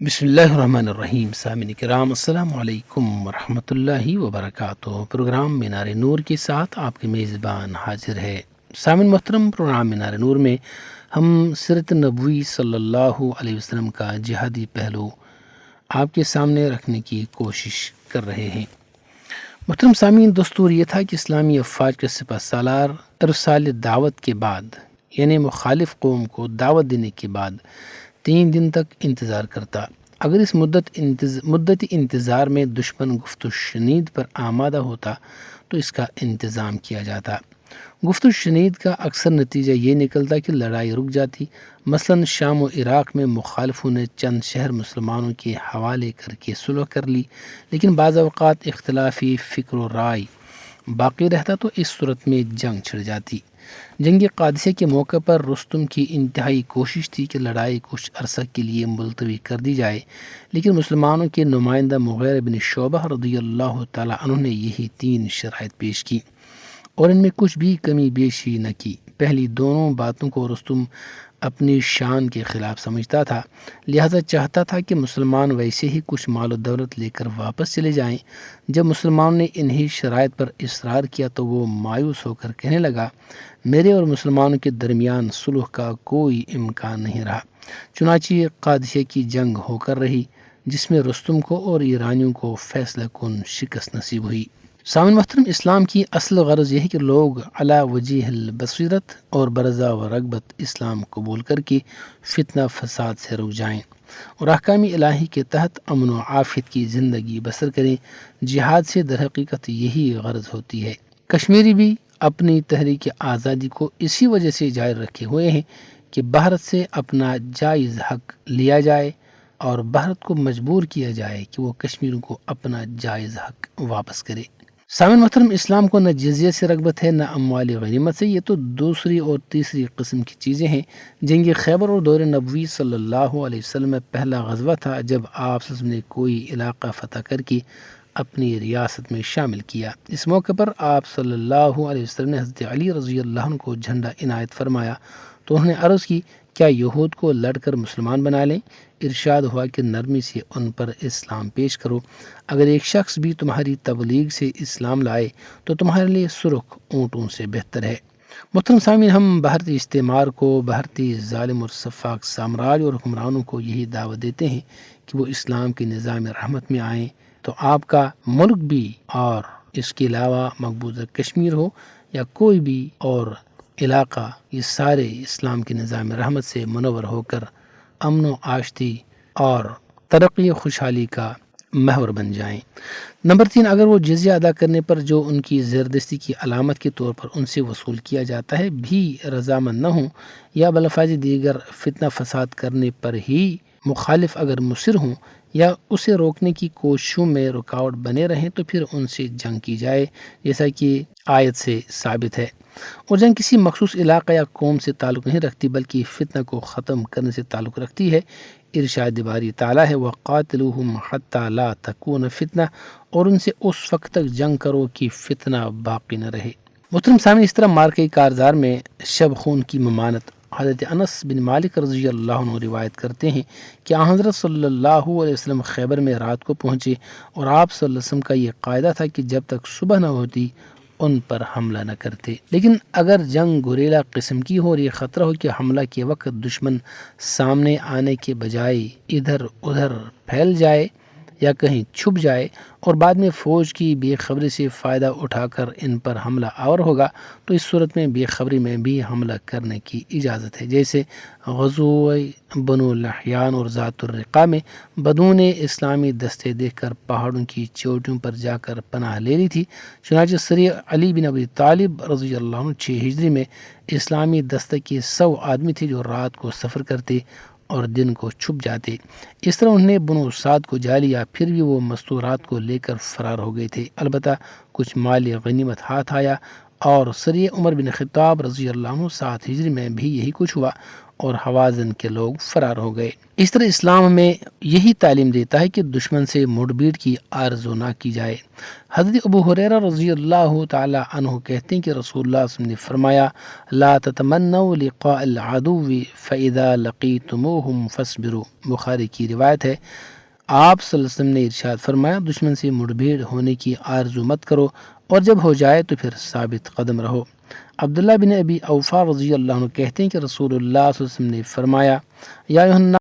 بسم اللہ الرحمن الرحیم۔ سامعین کرام السلام علیکم ورحمۃ اللہ وبرکاتہ۔ پروگرام مینار نور کے ساتھ آپ کے میزبان حاضر ہے۔ سامعین محترم، پروگرام مینار نور میں ہم سیرت نبوی صلی اللہ علیہ وسلم کا جہادی پہلو آپ کے سامنے رکھنے کی کوشش کر رہے ہیں۔ محترم سامعین، دستور یہ تھا کہ اسلامی افواج کے سپہ سالار ارسال دعوت کے بعد، یعنی مخالف قوم کو دعوت دینے کے بعد 3 دن تک انتظار کرتا۔ اگر اس مدت انتظار میں دشمن گفت و شنید پر آمادہ ہوتا تو اس کا انتظام کیا جاتا۔ گفت و شنید کا اکثر نتیجہ یہ نکلتا کہ لڑائی رک جاتی۔ مثلا شام و عراق میں مخالفوں نے چند شہر مسلمانوں کے حوالے کر کے صلح کر لی، لیکن بعض اوقات اختلافی فکر و رائے باقی رہتا تو اس صورت میں جنگ چھڑ جاتی۔ جنگ قادسیہ کے موقع پر رستم کی انتہائی کوشش تھی کہ لڑائی کچھ عرصہ کے لیے ملتوی کر دی جائے، لیکن مسلمانوں کے نمائندہ مغیرہ بن شعبہ رضی اللہ تعالیٰ عنہ نے یہی 3 شرائط پیش کی اور ان میں کچھ بھی کمی بیشی نہ کی۔ پہلی دونوں باتوں کو رستم اپنی شان کے خلاف سمجھتا تھا، لہذا چاہتا تھا کہ مسلمان ویسے ہی کچھ مال و دولت لے کر واپس چلے جائیں۔ جب مسلمانوں نے انہی شرائط پر اصرار کیا تو وہ مایوس ہو کر کہنے لگا، میرے اور مسلمانوں کے درمیان صلح کا کوئی امکان نہیں رہا۔ چنانچہ قادسیہ کی جنگ ہو کر رہی، جس میں رستم کو اور ایرانیوں کو فیصلہ کن شکست نصیب ہوئی۔ سامعین محترم، اسلام کی اصل غرض یہ ہے کہ لوگ علی وجہ البصیرت اور برضا و رغبت اسلام قبول کر کے فتنہ فساد سے رک جائیں اور احکام الہی کے تحت امن و عافیت کی زندگی بسر کریں۔ جہاد سے در حقیقت یہی غرض ہوتی ہے۔ کشمیری بھی اپنی تحریک آزادی کو اسی وجہ سے جاری رکھے ہوئے ہیں کہ بھارت سے اپنا جائز حق لیا جائے اور بھارت کو مجبور کیا جائے کہ وہ کشمیروں کو اپنا جائز حق واپس کرے۔ سامعین محترم، اسلام کو نہ جزیہ سے رغبت ہے نہ اموال غنیمت سے، یہ تو دوسری اور تیسری قسم کی چیزیں ہیں۔ جنگ خیبر اور دور نبوی صلی اللہ علیہ وسلم میں پہلا غزوہ تھا جب آپ صلی اللہ علیہ وسلم نے کوئی علاقہ فتح کر کے اپنی ریاست میں شامل کیا۔ اس موقع پر آپ صلی اللہ علیہ وسلم نے حضرت علی رضی اللہ عنہ کو جھنڈا عنایت فرمایا تو انہوں نے عرض کی، کیا یہود کو لڑ کر مسلمان بنا لیں؟ ارشاد ہوا کہ نرمی سے ان پر اسلام پیش کرو۔ اگر ایک شخص بھی تمہاری تبلیغ سے اسلام لائے تو تمہارے لیے سرخ اونٹوں سے بہتر ہے۔ محترم سامعین، ہم بھارتی استعمار کو، بھارتی ظالم اور سفاک سامراج اور حکمرانوں کو یہی دعوت دیتے ہیں کہ وہ اسلام کے نظام رحمت میں آئیں، تو آپ کا ملک بھی اور اس کے علاوہ مقبوضہ کشمیر ہو یا کوئی بھی اور علاقہ، یہ سارے اسلام کے نظام رحمت سے منور ہو کر امن و آشتی اور ترقی و خوشحالی کا محور بن جائیں۔ نمبر 3، اگر وہ جزیہ ادا کرنے پر جو ان کی زیردستی کی علامت کے طور پر ان سے وصول کیا جاتا ہے بھی رضامند نہ ہوں، یا بالفاظ دیگر فتنہ فساد کرنے پر ہی مخالف اگر مصر ہوں یا اسے روکنے کی کوششوں میں رکاوٹ بنے رہیں تو پھر ان سے جنگ کی جائے، جیسا کہ آیت سے ثابت ہے۔ اور جنگ کسی مخصوص علاقہ یا قوم سے تعلق نہیں رکھتی بلکہ فتنہ کو ختم کرنے سے تعلق رکھتی ہے۔ ارشاد باری تعالیٰ ہے، وَقَاتِلُوهُمْ حَتَّى لَا تَكُونَ فِتْنَةٌ، اور ان سے اس وقت تک جنگ کرو کہ فتنہ باقی نہ رہے۔ محترم سامعین، اس طرح مارکہ کارزار میں شب خون کی ممانت حضرت انس بن مالک رضی اللہ عنہ روایت کرتے ہیں کہ حضرت صلی اللہ علیہ وسلم خیبر میں رات کو پہنچے اور آپ صلی اللہ علیہ وسلم کا یہ قاعدہ تھا کہ جب تک صبح نہ ہوتی ان پر حملہ نہ کرتے، لیکن اگر جنگ گوریلا قسم کی ہو اور یہ خطرہ ہو کہ حملہ کے وقت دشمن سامنے آنے کے بجائے ادھر ادھر پھیل جائے یا کہیں چھپ جائے اور بعد میں فوج کی بے خبری سے فائدہ اٹھا کر ان پر حملہ آور ہوگا، تو اس صورت میں بے خبری میں بھی حملہ کرنے کی اجازت ہے۔ جیسے غزوہ بنو لحیان اور ذات الرقاع میں بدون اسلامی دستے دیکھ کر پہاڑوں کی چوٹیوں پر جا کر پناہ لے لی تھی۔ چنانچہ سری علی بن ابی طالب رضی اللہ عنہ 6 ہجری میں اسلامی دستہ کے 100 آدمی تھے جو رات کو سفر کرتے اور دن کو چھپ جاتے۔ اس طرح انہوں نے بنو سعد کو جا لیا، پھر بھی وہ مستورات کو لے کر فرار ہو گئے تھے۔ البتہ کچھ مال غنیمت ہاتھ آیا اور سری عمر بن خطاب رضی اللہ عنہ 7 ہجری میں بھی یہی کچھ ہوا اور حوازن کے لوگ فرار ہو گئے۔ اس طرح اسلام ہمیں یہی تعلیم دیتا ہے کہ دشمن سے مڑ بھیڑ کی آرزو نہ کی جائے۔ حضرت ابو ہریرہ رضی اللہ تعالی عنہ کہتے ہیں کہ رسول اللہ صلی اللہ علیہ وسلم نے فرمایا لا تتمنوا لقاء العدو فاذا لقيتموهم فاصبروا۔ بخاری کی روایت ہے، آپ صلی اللہ علیہ وسلم نے ارشاد فرمایا دشمن سے مڑ بھیڑ ہونے کی آرزو مت کرو اور جب ہو جائے تو پھر ثابت قدم رہو۔ عبداللہ بن ابی اوفا رضی اللہ عنہ کہتے ہیں کہ رسول اللہ صلی اللہ علیہ وسلم نے فرمایا یا ایھا